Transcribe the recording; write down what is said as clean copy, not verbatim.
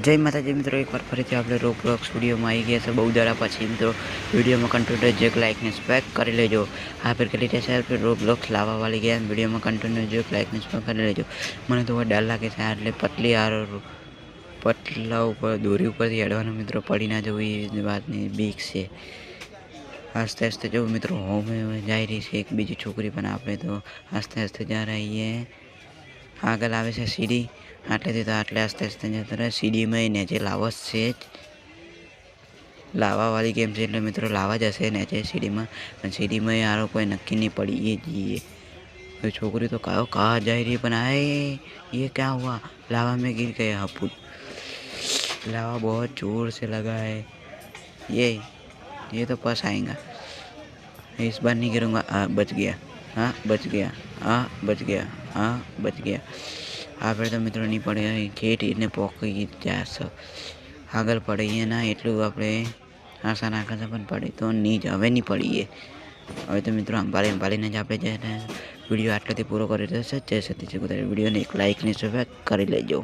जय माताजी मित्रों, एक बार फरीथी આપણે રોબ્લોક્સ વિડીયોમાં આવી ગયા છે બહુ દાડા પછી મિત્રો। વિડીયોમાં કન્ટિન્યુ જે લાઈક ને સ્પેક કરી લેજો। આ પર કરી રહ્યા છે આપણે રોબ્લોક્સ લાવવા વાળી ગયા વિડીયોમાં કન્ટિન્યુ જે લાઈક ને સ્પેક કરી લેજો। મને તો ડર લાગે છે એટલે પતલી આ પતલા ઉપર દોરી ઉપરથી અડવાનું મિત્રો પડી ના જવું એ વાતની બીક છે। આસ્તે આસ્તે જો મિત્રો હોમે જાય રહી છે એક બીજી છોકરી પણ આપણે તો આસ્તે આસ્તે જા રહી है। આગળ આવે છે સીડી આટલેથી તો આટલે આસ્તે આસ્તે જતા રહે। સીડીમાં નેચે લાવા છે લાવાવાળી ગેમ છે એટલે મિત્રો લાવા જ હશે નેચે સીડીમાં પણ સીડીમાં યાર કોઈ नक्की नहीं पड़ी ये जी तो छोकरी तो कहाँ जा रही है। आए ये क्या हुआ, लावा में गिर गया हपुल। लावा बहुत जोर से लगा है, ये तो पास आएगा। इस बार नहीं गिरूँगा। बच गया, हाँ बच गया, हाँ बच गया, हाँ बच गया। આપણે તો મિત્રો નહીં પડે ખેટ એને પોકી જશે આગળ પડીએ ના એટલું આપણે આશા નાખે પણ પડે તો નહીં જ હવે નહીં પડીએ। હવે તો મિત્રો અંબાલીને જ આપણે જઈને વિડીયો આટલાથી પૂરો કરી દેશે। જય સતીશ વિડીયોને એક લાઈક ને સબસ્ક્રાઇબ કરી લેજો।